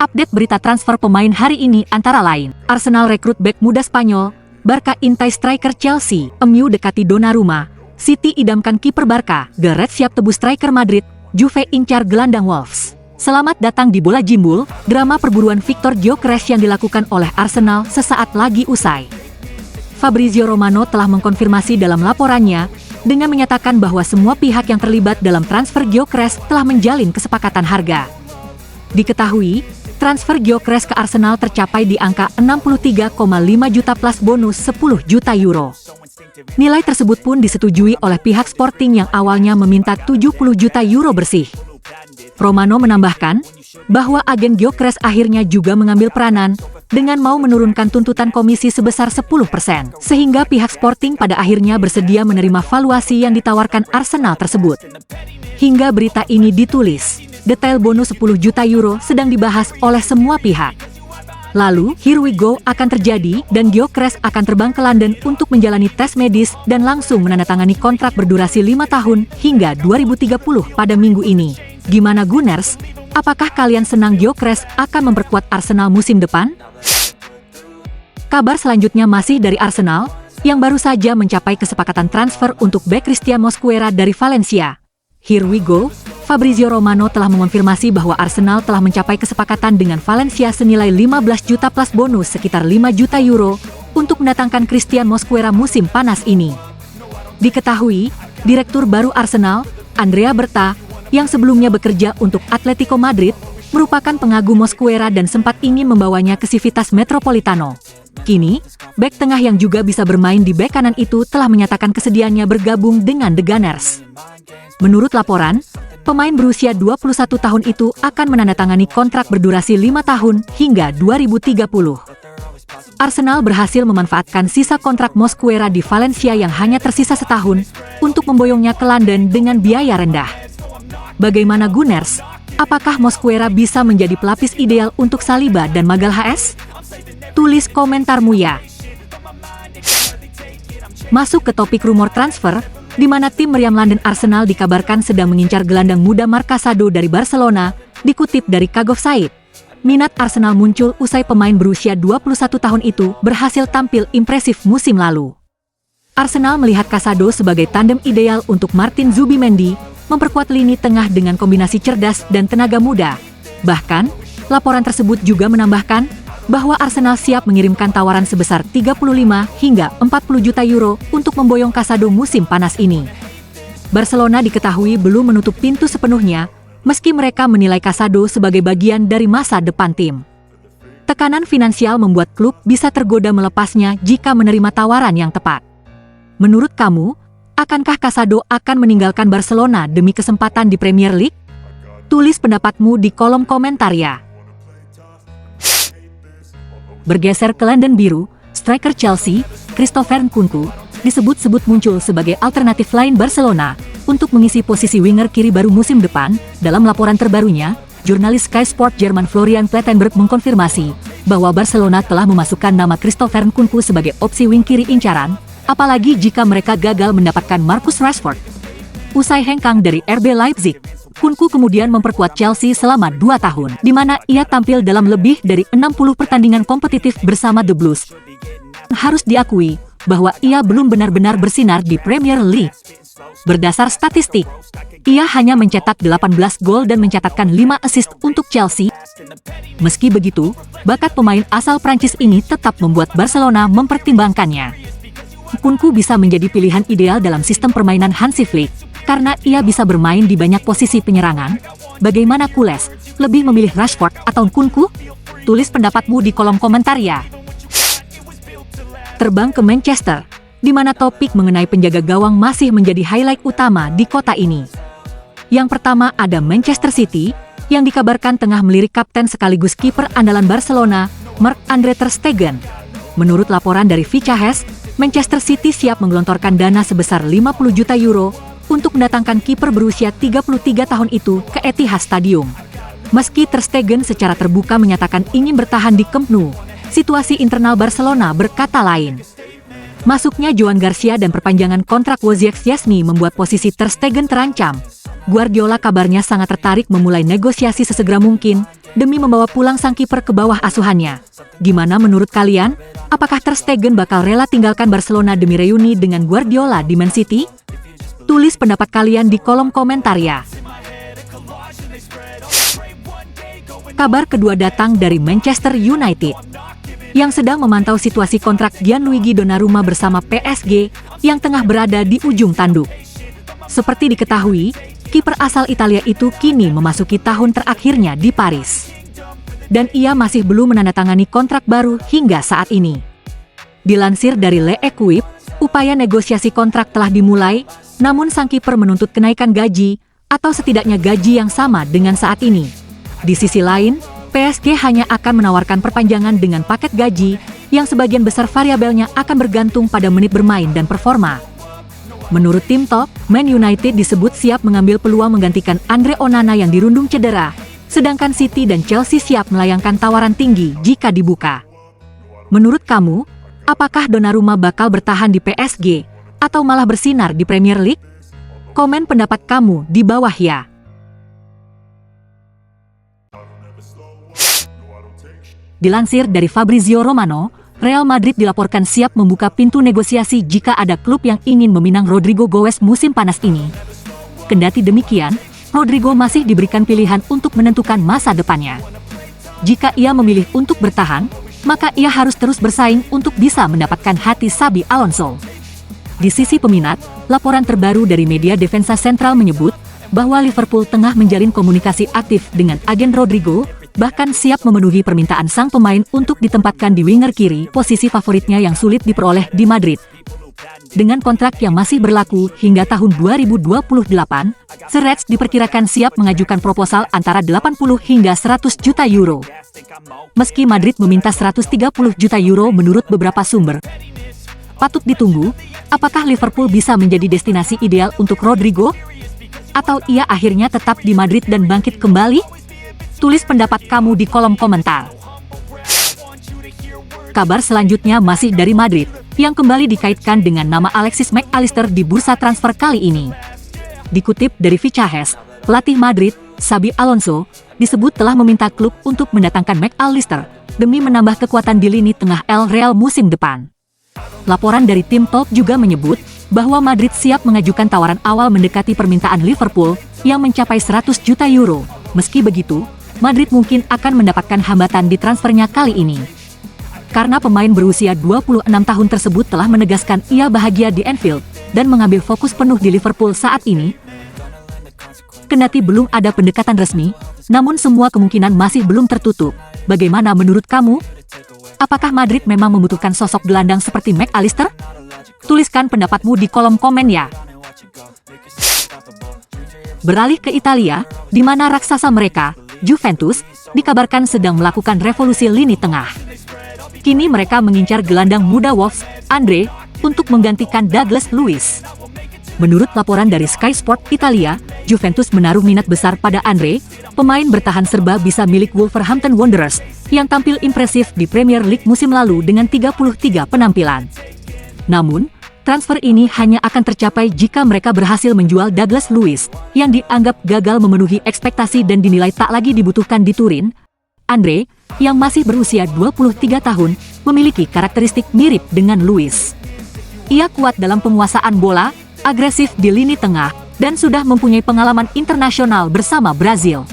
Update berita transfer pemain hari ini antara lain: Arsenal rekrut bek muda Spanyol, Barca intai striker Chelsea, MU dekati Donnarumma, City idamkan kiper Barca, The Reds siap tebus striker Madrid, Juve incar gelandang Wolves. Selamat datang di Bola Jimbul, drama perburuan Victor Gyökeres yang dilakukan oleh Arsenal sesaat lagi usai. Fabrizio Romano telah mengkonfirmasi dalam laporannya, dengan menyatakan bahwa semua pihak yang terlibat dalam transfer Gyökeres telah menjalin kesepakatan harga. Diketahui, transfer Gyökeres ke Arsenal tercapai di angka 63,5 juta plus bonus 10 juta euro. Nilai tersebut pun disetujui oleh pihak Sporting yang awalnya meminta 70 juta euro bersih. Romano menambahkan bahwa agen Gyökeres akhirnya juga mengambil peranan dengan mau menurunkan tuntutan komisi sebesar 10%, sehingga pihak Sporting pada akhirnya bersedia menerima valuasi yang ditawarkan Arsenal tersebut. Hingga berita ini ditulis, detail bonus 10 juta euro sedang dibahas oleh semua pihak. Lalu, here we go akan terjadi dan Gyökeres akan terbang ke London untuk menjalani tes medis dan langsung menandatangani kontrak berdurasi 5 tahun hingga 2030 pada minggu ini. Gimana Gunners? Apakah kalian senang Gyökeres akan memperkuat Arsenal musim depan? Kabar selanjutnya masih dari Arsenal, yang baru saja mencapai kesepakatan transfer untuk bek Christian Mosquera dari Valencia. Here we go. Fabrizio Romano telah mengonfirmasi bahwa Arsenal telah mencapai kesepakatan dengan Valencia senilai 15 juta plus bonus sekitar 5 juta euro untuk mendatangkan Christian Mosquera musim panas ini. Diketahui, Direktur baru Arsenal, Andrea Berta, yang sebelumnya bekerja untuk Atletico Madrid, merupakan pengagum Mosquera dan sempat ingin membawanya ke Civitas Metropolitano. Kini, bek tengah yang juga bisa bermain di bek kanan itu telah menyatakan kesediaannya bergabung dengan The Gunners. Menurut laporan, pemain berusia 21 tahun itu akan menandatangani kontrak berdurasi 5 tahun hingga 2030. Arsenal berhasil memanfaatkan sisa kontrak Mosquera di Valencia yang hanya tersisa setahun untuk memboyongnya ke London dengan biaya rendah. Bagaimana Gunners? Apakah Mosquera bisa menjadi pelapis ideal untuk Saliba dan Magalhaes? Tulis komentarmu ya. Masuk ke topik rumor transfer, di mana tim meriam London Arsenal dikabarkan sedang mengincar gelandang muda Marc Casado dari Barcelona, dikutip dari Kagov Said. Minat Arsenal muncul usai pemain berusia 21 tahun itu berhasil tampil impresif musim lalu. Arsenal melihat Casado sebagai tandem ideal untuk Martin Zubimendi, memperkuat lini tengah dengan kombinasi cerdas dan tenaga muda. Bahkan, laporan tersebut juga menambahkan bahwa Arsenal siap mengirimkan tawaran sebesar 35 hingga 40 juta euro untuk memboyong Casado musim panas ini. Barcelona diketahui belum menutup pintu sepenuhnya, meski mereka menilai Casado sebagai bagian dari masa depan tim. Tekanan finansial membuat klub bisa tergoda melepasnya jika menerima tawaran yang tepat. Menurut kamu, akankah Casado akan meninggalkan Barcelona demi kesempatan di Premier League? Tulis pendapatmu di kolom komentar ya. Bergeser ke London biru, striker Chelsea, Christopher Nkunku, disebut-sebut muncul sebagai alternatif lain Barcelona untuk mengisi posisi winger kiri baru musim depan. Dalam laporan terbarunya, jurnalis Sky Sport Jerman Florian Plettenberg mengkonfirmasi bahwa Barcelona telah memasukkan nama Christopher Nkunku sebagai opsi wing kiri incaran, apalagi jika mereka gagal mendapatkan Marcus Rashford. Usai hengkang dari RB Leipzig, Nkunku kemudian memperkuat Chelsea selama 2 tahun, di mana ia tampil dalam lebih dari 60 pertandingan kompetitif bersama The Blues. Harus diakui bahwa ia belum benar-benar bersinar di Premier League. Berdasar statistik, ia hanya mencetak 18 gol dan mencatatkan 5 assist untuk Chelsea. Meski begitu, bakat pemain asal Prancis ini tetap membuat Barcelona mempertimbangkannya. Nkunku bisa menjadi pilihan ideal dalam sistem permainan Hansi Flick, karena ia bisa bermain di banyak posisi penyerangan. Bagaimana Kules? Lebih memilih Rashford atau Nkunku? Tulis pendapatmu di kolom komentar ya. Terbang ke Manchester, di mana topik mengenai penjaga gawang masih menjadi highlight utama di kota ini. Yang pertama ada Manchester City, yang dikabarkan tengah melirik kapten sekaligus kiper andalan Barcelona, Marc-Andre ter Stegen. Menurut laporan dari Fichajes, Manchester City siap menggelontorkan dana sebesar 50 juta euro untuk mendatangkan kiper berusia 33 tahun itu ke Etihad Stadium. Meski ter Stegen secara terbuka menyatakan ingin bertahan di Camp Nou, situasi internal Barcelona berkata lain. Masuknya Joan Garcia dan perpanjangan kontrak Wojciech Szczesny membuat posisi ter Stegen terancam. Guardiola kabarnya sangat tertarik memulai negosiasi sesegera mungkin demi membawa pulang sang kiper ke bawah asuhannya. Gimana menurut kalian? Apakah Ter Stegen bakal rela tinggalkan Barcelona demi reuni dengan Guardiola di Man City? Tulis pendapat kalian di kolom komentar ya. Kabar kedua datang dari Manchester United, yang sedang memantau situasi kontrak Gianluigi Donnarumma bersama PSG yang tengah berada di ujung tanduk. Seperti diketahui, kiper asal Italia itu kini memasuki tahun terakhirnya di Paris. Dan ia masih belum menandatangani kontrak baru hingga saat ini. Dilansir dari Le Equipe, upaya negosiasi kontrak telah dimulai, namun sang kiper menuntut kenaikan gaji, atau setidaknya gaji yang sama dengan saat ini. Di sisi lain, PSG hanya akan menawarkan perpanjangan dengan paket gaji, yang sebagian besar variabelnya akan bergantung pada menit bermain dan performa. Menurut tim top, Man United disebut siap mengambil peluang menggantikan Andre Onana yang dirundung cedera, sedangkan City dan Chelsea siap melayangkan tawaran tinggi jika dibuka. Menurut kamu, apakah Donnarumma bakal bertahan di PSG, atau malah bersinar di Premier League? Komen pendapat kamu di bawah ya. Dilansir dari Fabrizio Romano, Real Madrid dilaporkan siap membuka pintu negosiasi jika ada klub yang ingin meminang Rodrigo Goes musim panas ini. Kendati demikian, Rodrigo masih diberikan pilihan untuk menentukan masa depannya. Jika ia memilih untuk bertahan, maka ia harus terus bersaing untuk bisa mendapatkan hati Xabi Alonso. Di sisi peminat, laporan terbaru dari media Defensa Central menyebut bahwa Liverpool tengah menjalin komunikasi aktif dengan agen Rodrigo, bahkan siap memenuhi permintaan sang pemain untuk ditempatkan di winger kiri, posisi favoritnya yang sulit diperoleh di Madrid. Dengan kontrak yang masih berlaku hingga tahun 2028, Reds diperkirakan siap mengajukan proposal antara 80 hingga 100 juta euro. Meski Madrid meminta 130 juta euro menurut beberapa sumber. Patut ditunggu, apakah Liverpool bisa menjadi destinasi ideal untuk Rodrigo? Atau ia akhirnya tetap di Madrid dan bangkit kembali? Tulis pendapat kamu di kolom komentar. Kabar selanjutnya masih dari Madrid, yang kembali dikaitkan dengan nama Alexis Mac Allister di bursa transfer kali ini. Dikutip dari Fichajes, pelatih Madrid, Xabi Alonso, disebut telah meminta klub untuk mendatangkan Mac Allister demi menambah kekuatan di lini tengah El Real musim depan. Laporan dari tim Top juga menyebut bahwa Madrid siap mengajukan tawaran awal mendekati permintaan Liverpool yang mencapai 100 juta euro. Meski begitu, Madrid mungkin akan mendapatkan hambatan di transfernya kali ini. Karena pemain berusia 26 tahun tersebut telah menegaskan ia bahagia di Anfield dan mengambil fokus penuh di Liverpool saat ini. Kendati belum ada pendekatan resmi, namun semua kemungkinan masih belum tertutup. Bagaimana menurut kamu? Apakah Madrid memang membutuhkan sosok gelandang seperti Mac Allister? Tuliskan pendapatmu di kolom komen ya. Beralih ke Italia, di mana raksasa mereka, Juventus, dikabarkan sedang melakukan revolusi lini tengah. Kini mereka mengincar gelandang muda Wolves, Andre, untuk menggantikan Douglas Luiz. Menurut laporan dari Sky Sport Italia, Juventus menaruh minat besar pada Andre, pemain bertahan serba bisa milik Wolverhampton Wanderers, yang tampil impresif di Premier League musim lalu dengan 33 penampilan. Namun, transfer ini hanya akan tercapai jika mereka berhasil menjual Douglas Luiz, yang dianggap gagal memenuhi ekspektasi dan dinilai tak lagi dibutuhkan di Turin. Andre, yang masih berusia 23 tahun, memiliki karakteristik mirip dengan Luiz. Ia kuat dalam penguasaan bola, agresif di lini tengah, dan sudah mempunyai pengalaman internasional bersama Brazil.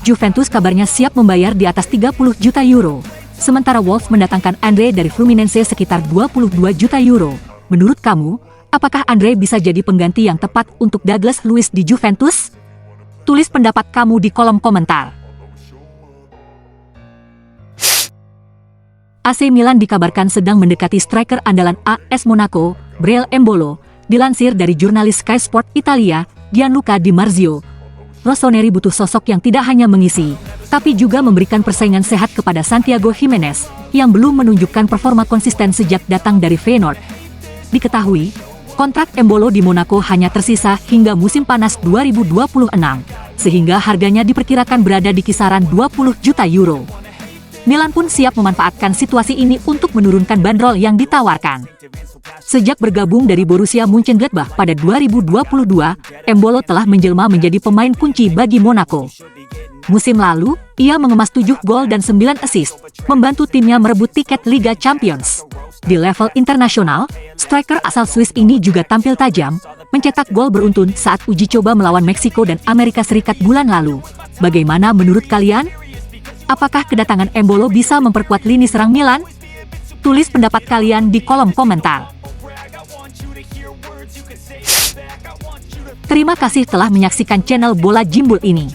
Juventus kabarnya siap membayar di atas 30 juta euro, sementara Wolves mendatangkan Andre dari Fluminense sekitar 22 juta euro. Menurut kamu, apakah Andre bisa jadi pengganti yang tepat untuk Douglas Luiz di Juventus? Tulis pendapat kamu di kolom komentar. AC Milan dikabarkan sedang mendekati striker andalan AS Monaco, Breel Embolo, dilansir dari jurnalis Sky Sport Italia, Gianluca Di Marzio. Rossoneri butuh sosok yang tidak hanya mengisi, tapi juga memberikan persaingan sehat kepada Santiago Gimenez, yang belum menunjukkan performa konsisten sejak datang dari Feyenoord. Diketahui, kontrak Embolo di Monaco hanya tersisa hingga musim panas 2026, sehingga harganya diperkirakan berada di kisaran 20 juta euro. Milan pun siap memanfaatkan situasi ini untuk menurunkan bandrol yang ditawarkan. Sejak bergabung dari Borussia Mönchengladbach pada 2022, Embolo telah menjelma menjadi pemain kunci bagi Monaco. Musim lalu, ia mengemas 7 gol dan 9 assist, membantu timnya merebut tiket Liga Champions. Di level internasional, striker asal Swiss ini juga tampil tajam, mencetak gol beruntun saat uji coba melawan Meksiko dan Amerika Serikat bulan lalu. Bagaimana menurut kalian? Apakah kedatangan Embolo bisa memperkuat lini serang Milan? Tulis pendapat kalian di kolom komentar. Terima kasih telah menyaksikan channel Bola Jimbul ini.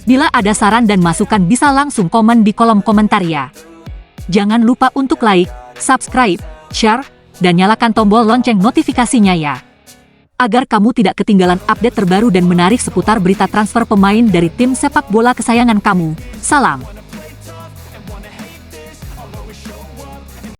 Bila ada saran dan masukan bisa langsung komen di kolom komentar ya. Jangan lupa untuk like, subscribe, share, dan nyalakan tombol lonceng notifikasinya ya. Agar kamu tidak ketinggalan update terbaru dan menarik seputar berita transfer pemain dari tim sepak bola kesayangan kamu. Salam.